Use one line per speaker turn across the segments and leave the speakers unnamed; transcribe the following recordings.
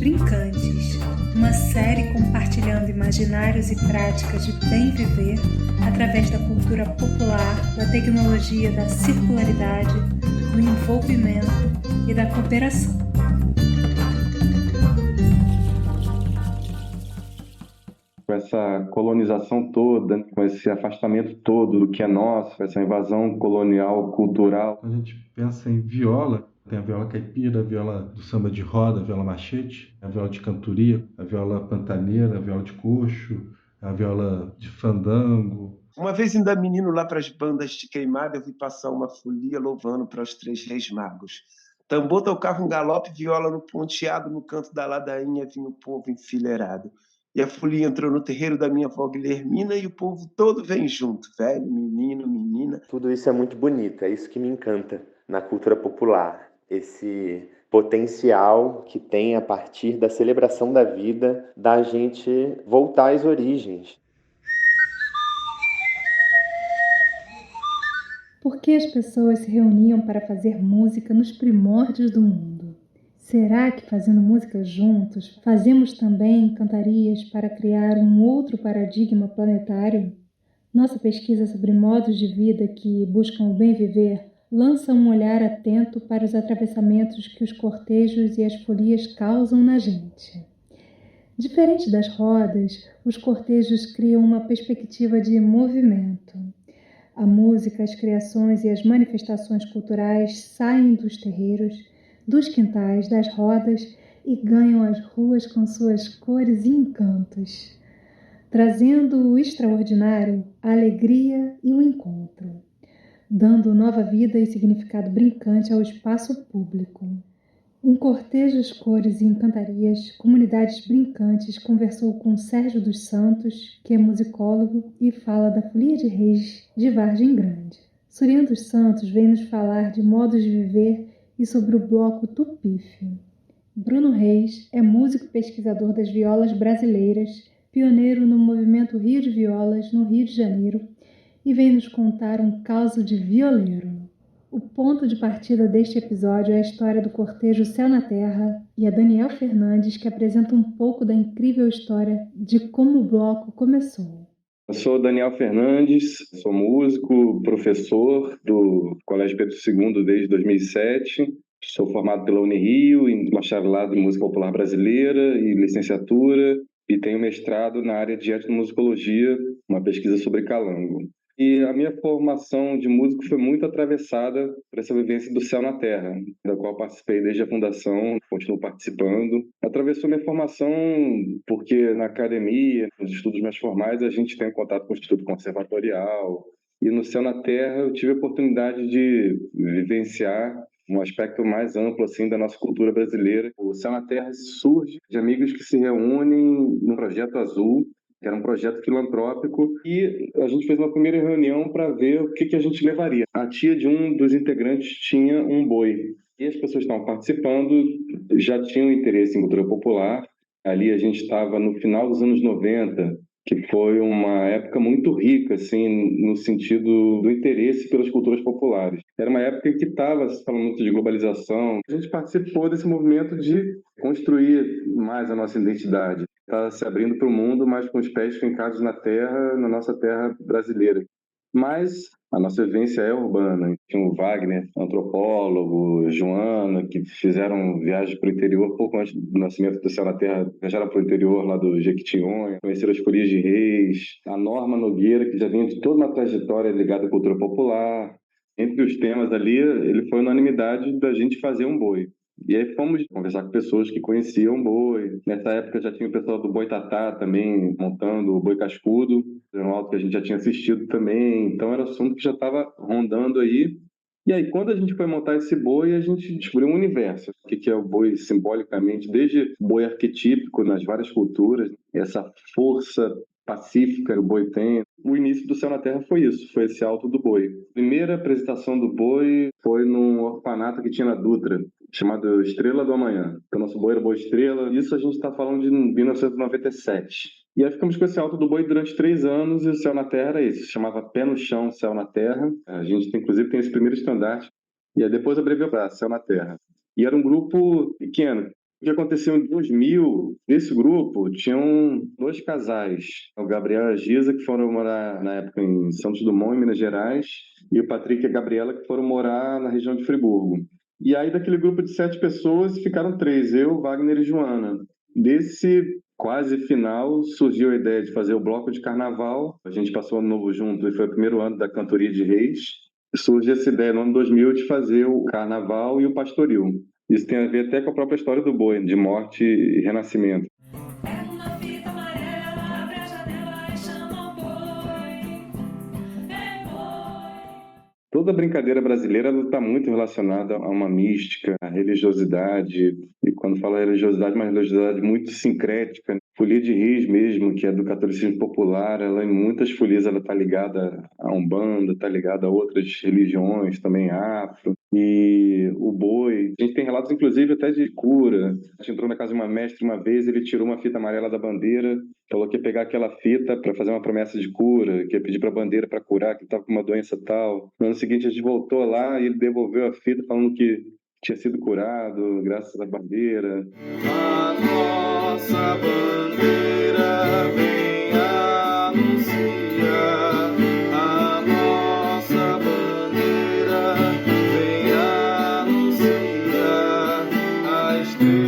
Brincantes, uma série compartilhando imaginários e práticas de bem viver através da cultura popular, da tecnologia, da circularidade, do envolvimento e da cooperação.
Com essa colonização toda, com esse afastamento todo do que é nosso, essa invasão colonial, cultural.
Quando a gente pensa em viola, tem a viola caipira, a viola do samba de roda, a viola machete, a viola de cantoria, a viola pantaneira, a viola de coxo, a viola de fandango.
Uma vez ainda menino lá para as bandas de queimada, eu vi passar uma folia louvando para os 3 reis magos. Tambor tocava um galope, viola no ponteado, no canto da ladainha vinha o povo enfileirado. E a folia entrou no terreiro da minha avó Guilhermina e o povo todo vem junto, velho, menino, menina.
Tudo isso é muito bonito, é isso que me encanta na cultura popular. Esse potencial que tem a partir da celebração da vida, da gente voltar às origens.
Por que as pessoas se reuniam para fazer música nos primórdios do mundo? Será que fazendo música juntos, fazemos também cantarias para criar um outro paradigma planetário? Nossa pesquisa sobre modos de vida que buscam o bem viver lança um olhar atento para os atravessamentos que os cortejos e as folias causam na gente. Diferente das rodas, os cortejos criam uma perspectiva de movimento. A música, as criações e as manifestações culturais saem dos terreiros, dos quintais, das rodas e ganham as ruas com suas cores e encantos, trazendo o extraordinário, a alegria e o encontro, dando nova vida e significado brincante ao espaço público. Em cortejos, cores e encantarias, Comunidades Brincantes conversou com Sérgio dos Santos, que é musicólogo e fala da Folia de Reis de Vargem Grande. Surian dos Santos vem nos falar de modos de viver e sobre o bloco Tupife. Bruno Reis é músico e pesquisador das violas brasileiras, pioneiro no movimento Rio de Violas, no Rio de Janeiro, e vem nos contar um caso de violeiro. O ponto de partida deste episódio é a história do cortejo Céu na Terra e é Daniel Fernandes que apresenta um pouco da incrível história de como o bloco começou.
Eu sou Daniel Fernandes, sou músico, professor do Colégio Pedro II desde 2007. Sou formado pela Unirio em bacharelado em Música Popular Brasileira e licenciatura, e tenho mestrado na área de etnomusicologia, uma pesquisa sobre calango. E a minha formação de músico foi muito atravessada por essa vivência do Céu na Terra, da qual participei desde a fundação, continuo participando. Atravessou minha formação porque na academia, nos estudos mais formais, a gente tem contato com o Instituto Conservatorial. E no Céu na Terra eu tive a oportunidade de vivenciar um aspecto mais amplo assim da nossa cultura brasileira. O Céu na Terra surge de amigos que se reúnem no Projeto Azul, que era um projeto filantrópico, e a gente fez uma primeira reunião para ver o que a gente levaria. A tia de um dos integrantes tinha um boi, e as pessoas que estavam participando já tinham interesse em cultura popular. Ali a gente estava no final dos anos 90, que foi uma época muito rica, assim, no sentido do interesse pelas culturas populares. Era uma época em que estava se falando muito de globalização. A gente participou desse movimento de construir mais a nossa identidade. Está se abrindo para o mundo, mas com os pés fincados na terra, na nossa terra brasileira. Mas a nossa vivência é urbana. Tinha o Wagner, antropólogo, Joana, que fizeram viagens para o interior pouco antes do nascimento do Céu na Terra, viajaram para o interior lá do Jequitinhonha, conheceram as Folias de Reis, a Norma Nogueira, que já vinha de toda uma trajetória ligada à cultura popular. Entre os temas ali, ele foi unanimidade da gente fazer um boi. E aí fomos conversar com pessoas que conheciam o boi. Nessa época já tinha o pessoal do Boi Tatá também montando o Boi Cascudo, um algo que a gente já tinha assistido também. Então era um assunto que já estava rondando aí. E aí quando a gente foi montar esse boi, a gente descobriu um universo. O que é o boi simbolicamente, desde o boi arquetípico nas várias culturas, essa força pacífica que o boi tem. O início do Céu na Terra foi isso, foi esse alto do boi. A primeira apresentação do boi foi num orfanato que tinha na Dutra, chamado Estrela do Amanhã. O nosso boi era Boi Estrela. Isso a gente está falando de 1997. E aí ficamos com esse alto do boi durante 3 anos e o Céu na Terra era isso. Chamava Pé no Chão, Céu na Terra. A gente, inclusive, tem esse primeiro estandarte. E aí depois abreviou para Céu na Terra. E era um grupo pequeno. O que aconteceu em 2000, nesse grupo, tinham 2 casais, o Gabriel e a Giza, que foram morar na época em Santos Dumont, em Minas Gerais, e o Patrick e a Gabriela, que foram morar na região de Friburgo. E aí, daquele grupo de 7 pessoas, ficaram 3, eu, Wagner e Joana. Desse quase final, surgiu a ideia de fazer o bloco de carnaval. A gente passou o ano novo junto e foi o primeiro ano da cantoria de Reis. Surge essa ideia no ano 2000 de fazer o carnaval e o pastoril. Isso tem a ver até com a própria história do boi, de morte e renascimento.
Pega uma fita amarela, abre a janela e chama o boi. É boi.
Toda brincadeira brasileira está muito relacionada a uma mística, a religiosidade. E quando falo religiosidade, uma religiosidade muito sincrética. Folia de Reis mesmo, que é do catolicismo popular, ela em muitas folias ela está ligada a Umbanda, está ligada a outras religiões, também afro. E o boi, a gente tem relatos inclusive até de cura. A gente entrou na casa de uma mestre uma vez, ele tirou uma fita amarela da bandeira, falou que ia pegar aquela fita para fazer uma promessa de cura, que ia pedir para a bandeira para curar, que estava com uma doença tal. No ano seguinte a gente voltou lá e ele devolveu a fita falando que tinha sido curado graças à bandeira.
A nossa bandeira vem anunciar, a nossa bandeira vem anunciar a estrela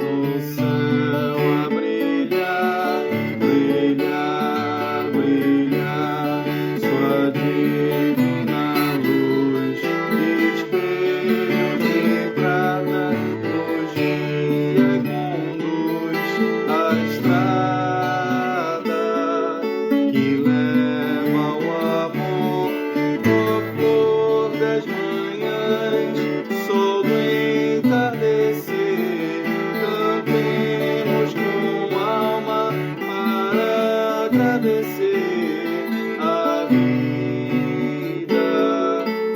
do céu a brilhar, brilhar, brilhar, sua divina luz, espelho de prata nos guia, conduz a estrada que leva ao amor, no flor das manhãs, sol do entardecer, cantemos com alma para agradecer a vida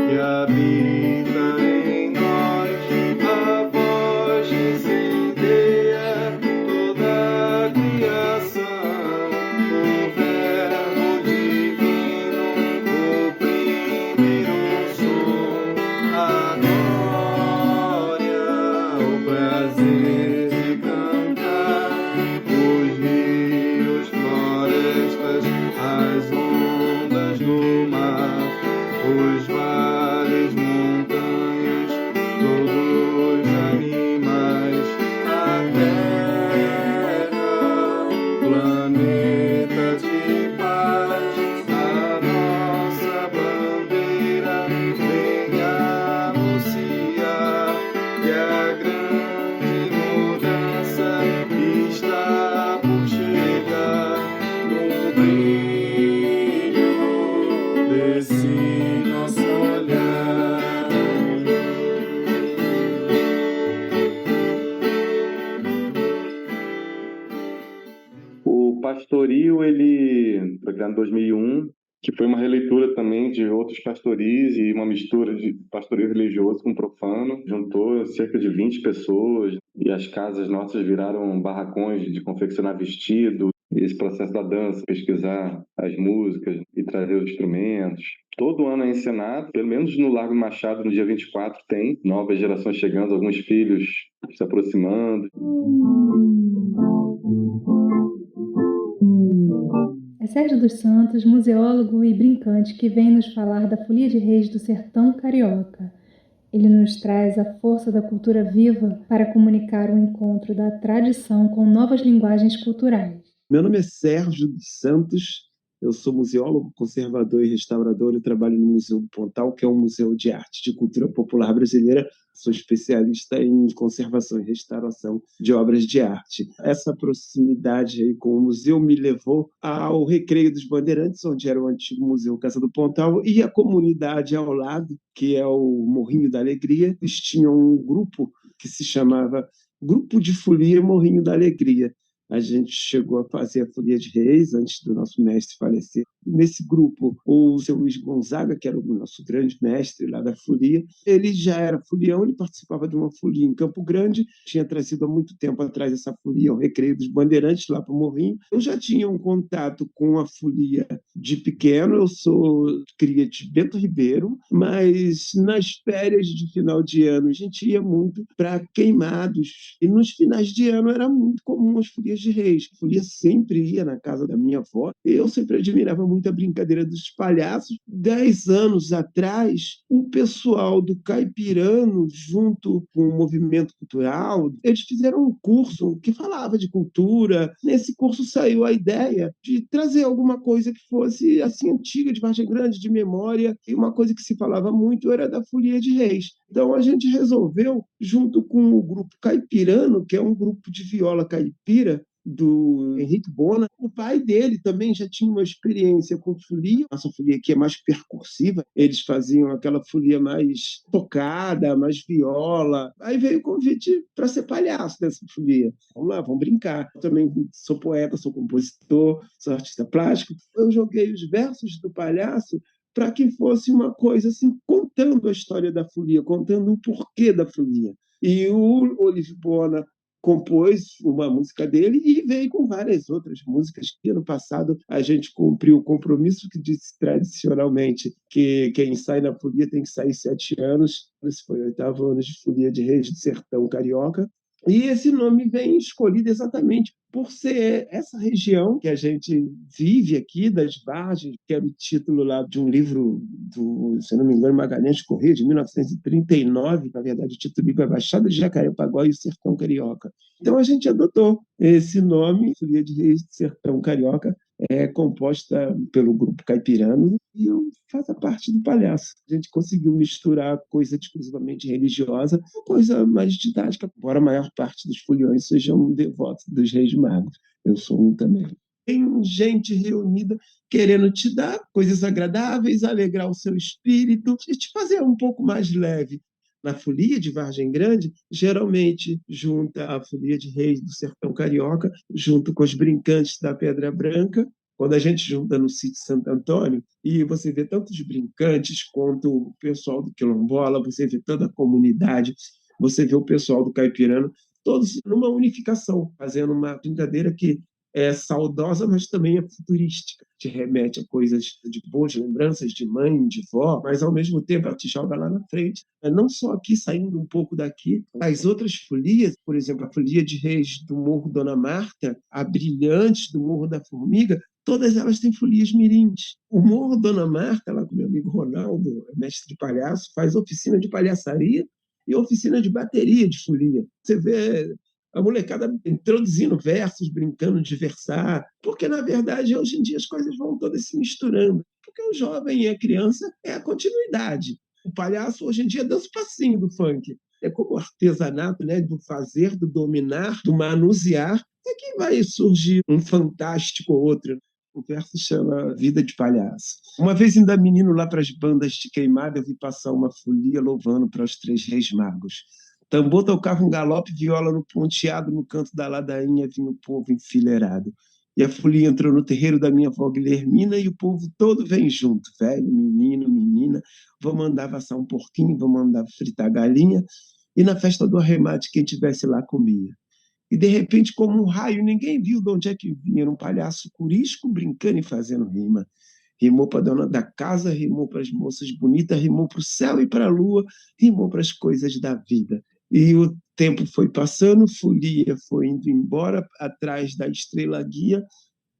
que habita em nós, a voz que incendeia toda a criação, o verbo divino, o primeiro som, a glória, o prazer de cantar, os rios, florestas, as ondas do mar, os vales, montanhas, todos os animais, a terra, planeta de paz, a nossa bandeira vem anunciar que a grande mudança está por chegar no brilho desse nosso olhar.
O pastoril, ele foi criado em 2001, que foi uma releitura também de outros pastoris e uma mistura de pastoril religioso com profano. Juntou cerca de 20 pessoas e as casas nossas viraram barracões de confeccionar vestido. E esse processo da dança, pesquisar as músicas e trazer os instrumentos. Todo ano é encenado, pelo menos no Largo Machado, no dia 24 tem novas gerações chegando, alguns filhos se aproximando.
É Sérgio dos Santos, museólogo e brincante, que vem nos falar da Folia de Reis do Sertão Carioca. Ele nos traz a força da cultura viva para comunicar o encontro da tradição com novas linguagens culturais.
Meu nome é Sérgio dos Santos, eu sou museólogo, conservador e restaurador. Eu trabalho no Museu do Pontal, que é um museu de arte e de cultura popular brasileira. Sou especialista em conservação e restauração de obras de arte. Essa proximidade aí com o museu me levou ao Recreio dos Bandeirantes, onde era o antigo Museu Casa do Pontal, e a comunidade ao lado, que é o Morrinho da Alegria. Eles tinham um grupo que se chamava Grupo de Folia Morrinho da Alegria. A gente chegou a fazer a Folia de Reis antes do nosso mestre falecer. Nesse grupo, o seu Luiz Gonzaga, que era o nosso grande mestre lá da folia, ele já era folião, ele participava de uma folia em Campo Grande, tinha trazido há muito tempo atrás essa folia, o Recreio dos Bandeirantes, lá para o Morrinho. Eu já tinha um contato com a folia de pequeno, eu sou cria de Bento Ribeiro, mas nas férias de final de ano a gente ia muito para Queimados, e nos finais de ano era muito comum as folias de reis. A folia sempre ia na casa da minha avó, e eu sempre admirava muito a brincadeira dos palhaços. 10 anos atrás, o pessoal do Caipirano, junto com o movimento cultural, eles fizeram um curso que falava de cultura. Nesse curso saiu a ideia de trazer alguma coisa que fosse assim antiga, de Vargem Grande, de memória, e uma coisa que se falava muito era da folia de reis. Então a gente resolveu, junto com o grupo Caipirano, que é um grupo de viola caipira, do Henrique Bona. O pai dele também já tinha uma experiência com folia. Nossa folia aqui é mais percursiva. Eles faziam aquela folia mais tocada, mais viola. Aí veio o convite para ser palhaço dessa folia. Vamos lá, vamos brincar. Eu também sou poeta, sou compositor, sou artista plástico. Eu joguei os versos do palhaço para que fosse uma coisa assim, contando a história da folia, contando o porquê da folia. E o Olive Bona compôs uma música dele e veio com várias outras músicas que ano passado a gente cumpriu o compromisso que disse tradicionalmente que quem sai na folia tem que sair 7 anos. Esse foi o 8º ano de Folia de Reis do Sertão Carioca. E esse nome vem escolhido exatamente por ser essa região que a gente vive aqui, das Vargens, que era o título lá de um livro do, se não me engano, Magalhães Corrêa, de 1939. Na verdade, o título do livro é Baixada de Jacarepaguá e o Sertão Carioca. Então a gente adotou esse nome, Folia de Reis do Sertão Carioca, é composta pelo grupo Caipirano, e eu faço parte do palhaço. A gente conseguiu misturar coisa exclusivamente religiosa com coisa mais didática, embora a maior parte dos foliões sejam devotos dos Reis Magos. Eu sou um também. Tem gente reunida querendo te dar coisas agradáveis, alegrar o seu espírito e te fazer um pouco mais leve. Na folia de Vargem Grande, geralmente junta a folia de Reis do Sertão Carioca, junto com os brincantes da Pedra Branca. Quando a gente junta no sítio Santo Antônio, e você vê tanto os brincantes quanto o pessoal do Quilombola, você vê toda a comunidade, você vê o pessoal do Caipirano, todos numa unificação, fazendo uma brincadeira que é saudosa, mas também é futurística. Te remete a coisas de boas lembranças de mãe, de vó, mas ao mesmo tempo ela te joga lá na frente. Não só aqui, saindo um pouco daqui, as outras folias, por exemplo, a folia de Reis do Morro Dona Marta, a Brilhantes do Morro da Formiga, todas elas têm folias mirins. O Morro Dona Marta, lá com meu amigo Ronaldo, mestre de palhaço, faz oficina de palhaçaria e oficina de bateria de folia. Você vê a molecada introduzindo versos, brincando de versar, porque, na verdade, hoje em dia as coisas vão todas se misturando, porque o jovem e a criança é a continuidade. O palhaço, hoje em dia, dança o passinho do funk. É como o artesanato, né, do fazer, do dominar, do manusear, é que vai surgir um fantástico ou outro. O verso chama Vida de Palhaço. Uma vez, ainda menino, lá para as bandas de Queimada, eu vi passar uma folia louvando para os 3 Reis Magos. Tambor tocava um galope, viola no ponteado, no canto da ladainha vinha o povo enfileirado. E a folia entrou no terreiro da minha avó Guilhermina e o povo todo vem junto, velho, menino, menina, vão mandar vassar um porquinho, vão mandar fritar galinha, e na festa do arremate quem tivesse lá comia. E de repente, como um raio, ninguém viu de onde é que vinha, era um palhaço curisco brincando e fazendo rima. Rimou para a dona da casa, rimou para as moças bonitas, rimou para o céu e para a lua, rimou para as coisas da vida. E o tempo foi passando, folia foi indo embora atrás da estrela guia,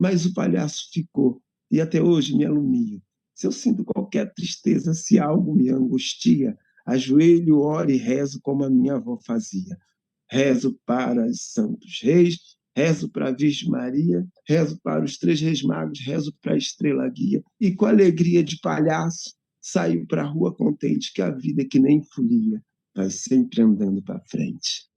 mas o palhaço ficou e até hoje me alumia. Se eu sinto qualquer tristeza, se algo me angustia, ajoelho, oro e rezo como a minha avó fazia. Rezo para os santos reis, rezo para a Virgem Maria, rezo para os 3 Reis Magos, rezo para a estrela guia. E com alegria de palhaço, saio para a rua contente que a vida é que nem folia, vai sempre andando para frente.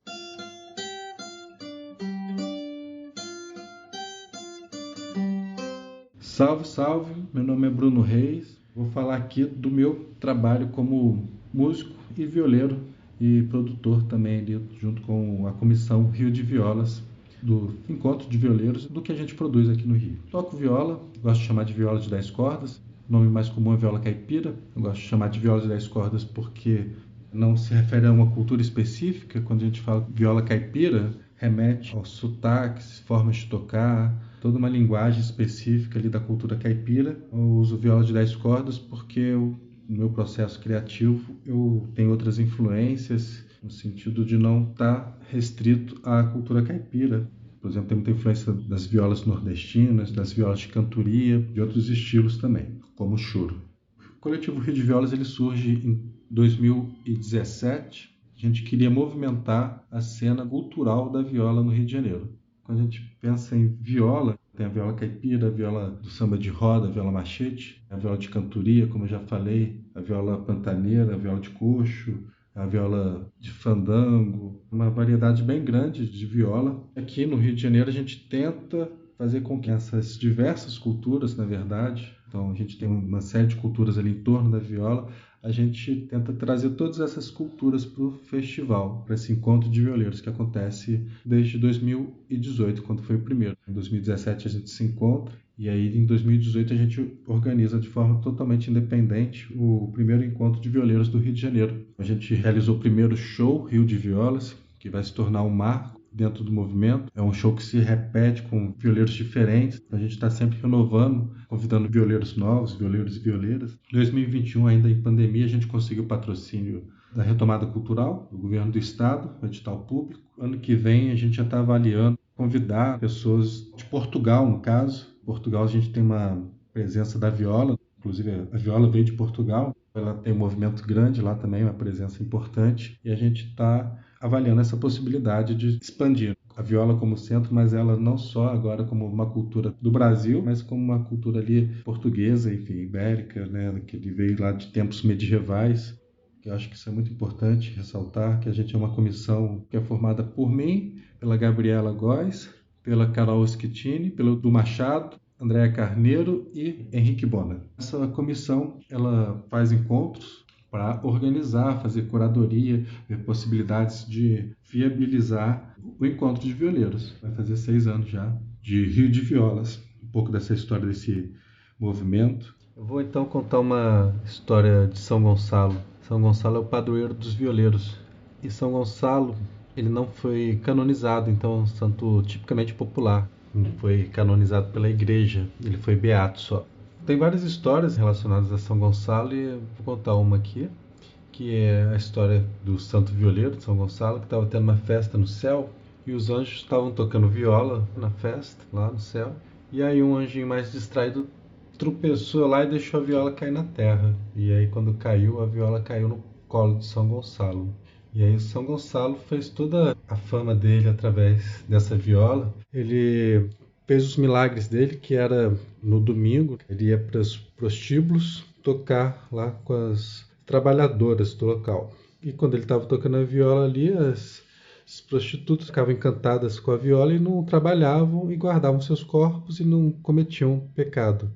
Salve, salve! Meu nome é Bruno Reis. Vou falar aqui do meu trabalho como músico e violeiro e produtor também ali, junto com a Comissão Rio de Violas, do encontro de violeiros do que a gente produz aqui no Rio. Toco viola, gosto de chamar de viola de 10 cordas, o nome mais comum é viola caipira. Eu gosto de chamar de viola de 10 cordas porque não se refere a uma cultura específica. Quando a gente fala viola caipira, remete aos sotaques, formas de tocar, toda uma linguagem específica ali da cultura caipira. Eu uso viola de 10 cordas porque no meu processo criativo eu tenho outras influências, no sentido de não estar restrito à cultura caipira. Por exemplo, tem muita influência das violas nordestinas, das violas de cantoria, de outros estilos também, como o choro. O Coletivo Rio de Violas ele surge em 2017. A gente queria movimentar a cena cultural da viola no Rio de Janeiro. Quando a gente pensa em viola, tem a viola caipira, a viola do samba de roda, a viola machete, a viola de cantoria, como eu já falei, a viola pantaneira, a viola de coxo, a viola de fandango, uma variedade bem grande de viola. Aqui no Rio de Janeiro a gente tenta fazer com que essas diversas culturas, na verdade, então a gente tem uma série de culturas ali em torno da viola, a gente tenta trazer todas essas culturas para o festival, para esse encontro de violeiros que acontece desde 2018, quando foi o primeiro. Em 2017 a gente se encontra e aí em 2018 a gente organiza de forma totalmente independente o primeiro encontro de violeiros do Rio de Janeiro. A gente realizou o primeiro show Rio de Violas, que vai se tornar um marco dentro do movimento. É um show que se repete com violeiros diferentes. A gente está sempre renovando, convidando violeiros novos, violeiros e violeiras. Em 2021, ainda em pandemia, a gente conseguiu o patrocínio da Retomada Cultural, do Governo do Estado, o edital público. Ano que vem, a gente já está avaliando convidar pessoas de Portugal, no caso. Em Portugal, a gente tem uma presença da viola, inclusive a viola veio de Portugal. Ela tem um movimento grande lá também, uma presença importante. E a gente está avaliando essa possibilidade de expandir a viola como centro, mas ela não só agora como uma cultura do Brasil, mas como uma cultura ali portuguesa, enfim, ibérica, né, que veio lá de tempos medievais. Eu acho que isso é muito importante ressaltar, que a gente é uma comissão que é formada por mim, pela Gabriela Góes, pela Carol Schettini, pelo Du Machado, Andréa Carneiro e Henrique Bona. Essa comissão ela faz encontros para organizar, fazer curadoria, ver possibilidades de viabilizar o encontro de violeiros. Vai fazer 6 anos já de Rio de Violas, um pouco dessa história desse movimento. Eu vou então contar uma história de São Gonçalo. São Gonçalo é o padroeiro dos violeiros. E São Gonçalo, ele não foi canonizado, então é um santo tipicamente popular. Não foi canonizado pela igreja, ele foi beato só. Tem várias histórias relacionadas a São Gonçalo e vou contar uma aqui, que é a história do santo violeiro de São Gonçalo, que estava tendo uma festa no céu e os anjos estavam tocando viola na festa, lá no céu. E aí um anjinho mais distraído tropeçou lá e deixou a viola cair na terra. E aí quando caiu, a viola caiu no colo de São Gonçalo. E aí o São Gonçalo fez toda a fama dele através dessa viola. Ele fez os milagres dele, que era no domingo, ele ia para os prostíbulos tocar lá com as trabalhadoras do local. E quando ele estava tocando a viola ali, as prostitutas ficavam encantadas com a viola e não trabalhavam e guardavam seus corpos e não cometiam pecado,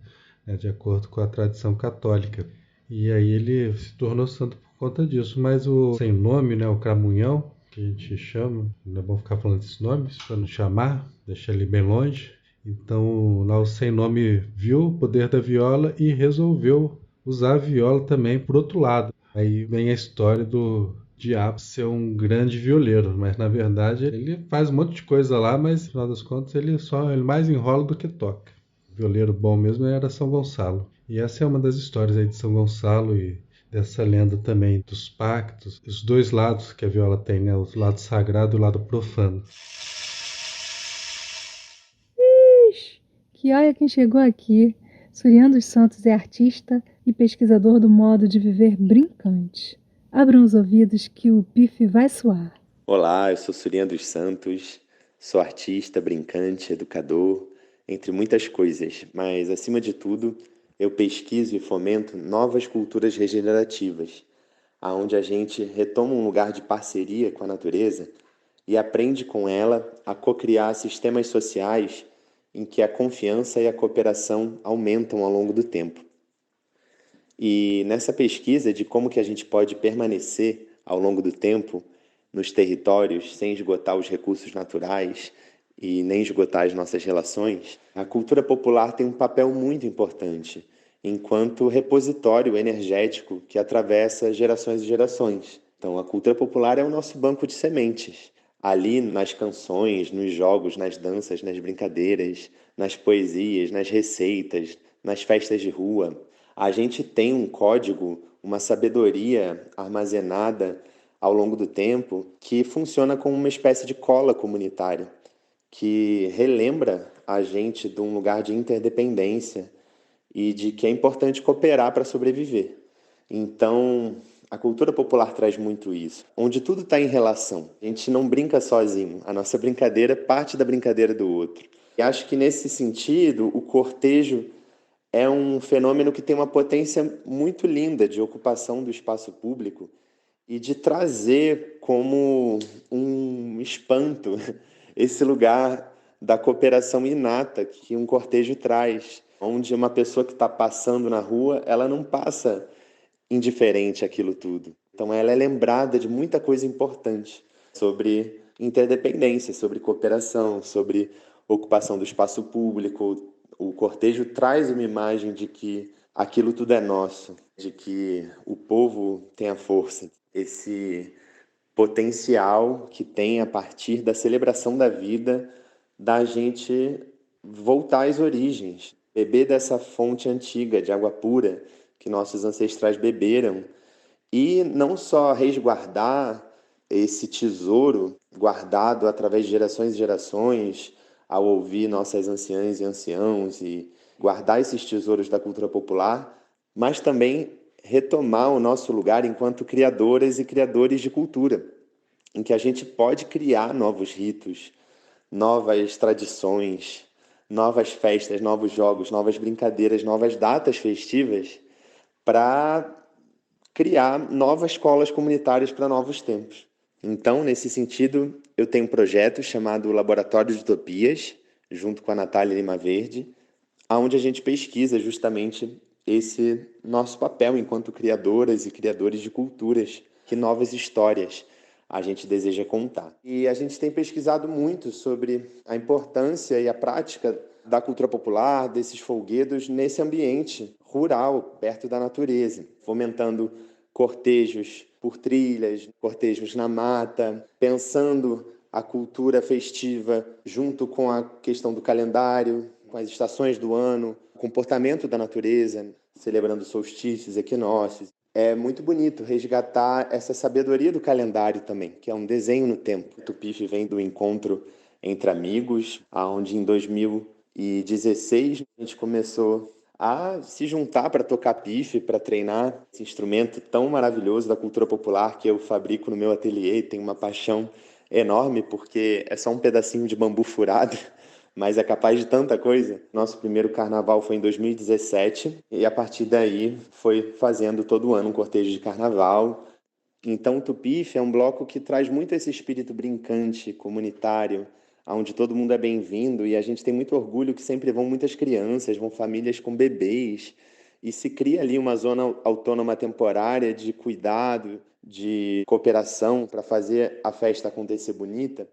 né, de acordo com a tradição católica. E aí ele se tornou santo por conta disso. Mas o sem nome, né, o Cramunhão, que a gente chama, não é bom ficar falando esses nomes para não chamar, deixar ele bem longe. Então lá o sem nome viu o poder da viola e resolveu usar a viola também por outro lado. Aí vem a história do diabo ser um grande violeiro, mas na verdade ele faz um monte de coisa lá, mas no final das contas ele mais enrola do que toca. O violeiro bom mesmo era São Gonçalo. E essa é uma das histórias aí de São Gonçalo e dessa lenda também dos pactos, os dois lados que a viola tem, né? O lado sagrado e o lado profano.
Que olha quem chegou aqui. Surian dos Santos é artista e pesquisador do modo de viver brincante. Abram os ouvidos que o bife vai soar.
Olá, eu sou Surian dos Santos, sou artista, brincante, educador, entre muitas coisas, mas acima de tudo, eu pesquiso e fomento novas culturas regenerativas, aonde a gente retoma um lugar de parceria com a natureza e aprende com ela a co-criar sistemas sociais em que a confiança e a cooperação aumentam ao longo do tempo. E nessa pesquisa de como que a gente pode permanecer ao longo do tempo nos territórios sem esgotar os recursos naturais e nem esgotar as nossas relações, a cultura popular tem um papel muito importante enquanto repositório energético que atravessa gerações e gerações. Então, a cultura popular é o nosso banco de sementes. Ali, nas canções, nos jogos, nas danças, nas brincadeiras, nas poesias, nas receitas, nas festas de rua, a gente tem um código, uma sabedoria armazenada ao longo do tempo que funciona como uma espécie de cola comunitária, que relembra a gente de um lugar de interdependência e de que é importante cooperar para sobreviver. Então, a cultura popular traz muito isso, onde tudo está em relação. A gente não brinca sozinho, a nossa brincadeira parte da brincadeira do outro. E acho que nesse sentido, o cortejo é um fenômeno que tem uma potência muito linda de ocupação do espaço público e de trazer como um espanto esse lugar da cooperação inata que um cortejo traz, onde uma pessoa que está passando na rua, ela não passa indiferente àquilo tudo. Então ela é lembrada de muita coisa importante sobre interdependência, sobre cooperação, sobre ocupação do espaço público. O cortejo traz uma imagem de que aquilo tudo é nosso, de que o povo tem a força, esse potencial que tem a partir da celebração da vida, da gente voltar às origens, beber dessa fonte antiga de água pura que nossos ancestrais beberam e não só resguardar esse tesouro guardado através de gerações e gerações, ao ouvir nossas anciãs e anciãos e guardar esses tesouros da cultura popular, mas também retomar o nosso lugar enquanto criadoras e criadores de cultura, em que a gente pode criar novos ritos, novas tradições, novas festas, novos jogos, novas brincadeiras, novas datas festivas para criar novas escolas comunitárias para novos tempos. Então, nesse sentido, eu tenho um projeto chamado Laboratório de Utopias, junto com a Natália Lima Verde, onde a gente pesquisa justamente esse nosso papel enquanto criadoras e criadores de culturas, que novas histórias a gente deseja contar. E a gente tem pesquisado muito sobre a importância e a prática da cultura popular, desses folguedos, nesse ambiente rural, perto da natureza, fomentando cortejos por trilhas, cortejos na mata, pensando a cultura festiva junto com a questão do calendário, com as estações do ano, o comportamento da natureza, celebrando solstícios, equinócios. É muito bonito resgatar essa sabedoria do calendário também, que é um desenho no tempo. O Tupife vem do encontro entre amigos, onde em 2016 a gente começou a se juntar para tocar pife, para treinar esse instrumento tão maravilhoso da cultura popular que eu fabrico no meu ateliê. Tenho uma paixão enorme porque é só um pedacinho de bambu furado, mas é capaz de tanta coisa. Nosso primeiro carnaval foi em 2017 e a partir daí foi fazendo todo ano um cortejo de carnaval. Então o Tupife é um bloco que traz muito esse espírito brincante, comunitário, onde todo mundo é bem-vindo e a gente tem muito orgulho que sempre vão muitas crianças, vão famílias com bebês e se cria ali uma zona autônoma temporária de cuidado, de cooperação para fazer a festa acontecer bonita.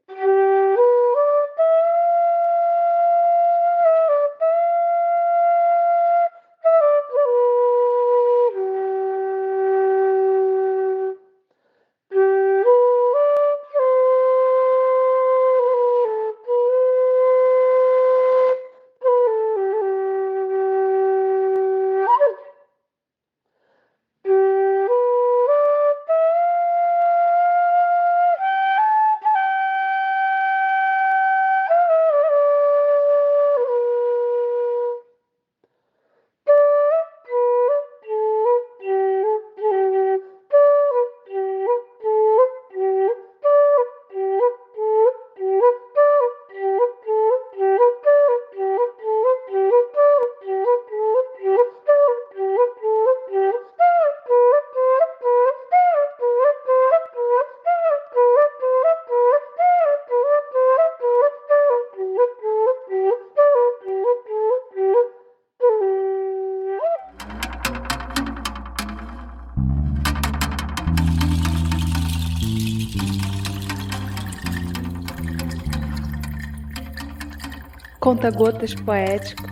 Conta-gotas poético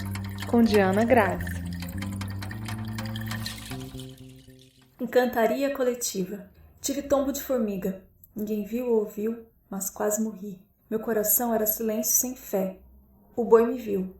com Diana Graça.
Encantaria coletiva. Tive tombo de formiga. Ninguém viu ou ouviu, mas quase morri. Meu coração era silêncio sem fé. O boi me viu.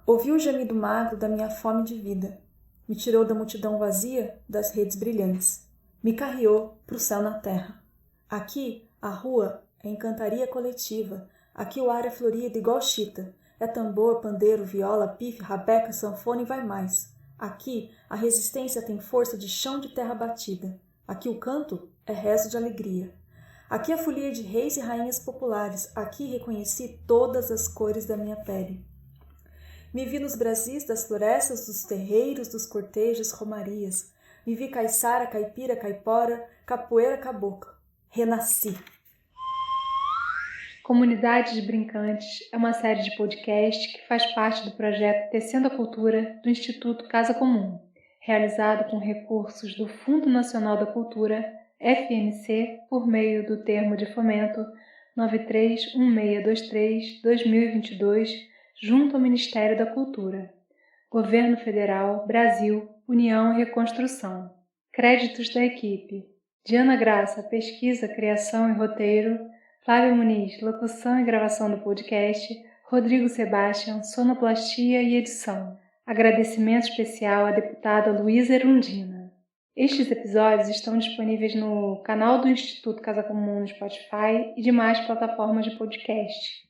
Ouviu o gemido magro da minha fome de vida. Me tirou da multidão vazia das redes brilhantes. Me carreou pro céu na terra. Aqui, a rua é encantaria coletiva. Aqui o ar é florido igual chita. É tambor, pandeiro, viola, pife, rabeca, sanfona e vai mais. Aqui, a resistência tem força de chão de terra batida. Aqui o canto é rezo de alegria. Aqui a folia de reis e rainhas populares. Aqui reconheci todas as cores da minha pele. Me vi nos brasis das florestas, dos terreiros, dos cortejos, romarias. Me vi caiçara, caipira, caipora, capoeira, caboclo. Renasci.
Comunidades Brincantes é uma série de podcast que faz parte do projeto Tecendo a Cultura do Instituto Casa Comum, realizado com recursos do Fundo Nacional da Cultura, FNC, por meio do Termo de Fomento 931623-2022, junto ao Ministério da Cultura. Governo Federal, Brasil, União e Reconstrução. Créditos da equipe: Diana Graça, pesquisa, criação e roteiro; Flávia Muniz, locução e gravação do podcast; Rodrigo Sebastião, sonoplastia e edição. Agradecimento especial à deputada Luísa Erundina. Estes episódios estão disponíveis no canal do Instituto Casa Comum no Spotify e demais plataformas de podcast.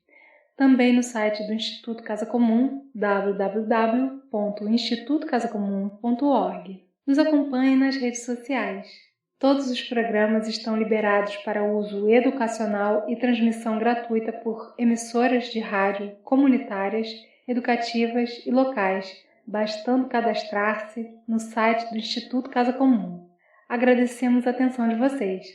Também no site do Instituto Casa Comum, www.institutocasacomum.org. Nos acompanhe nas redes sociais. Todos os programas estão liberados para uso educacional e transmissão gratuita por emissoras de rádio comunitárias, educativas e locais, bastando cadastrar-se no site do Instituto Casa Comum. Agradecemos a atenção de vocês.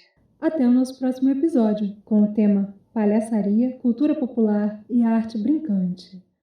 Até o nosso próximo episódio, com o tema Palhaçaria, Cultura Popular e Arte Brincante.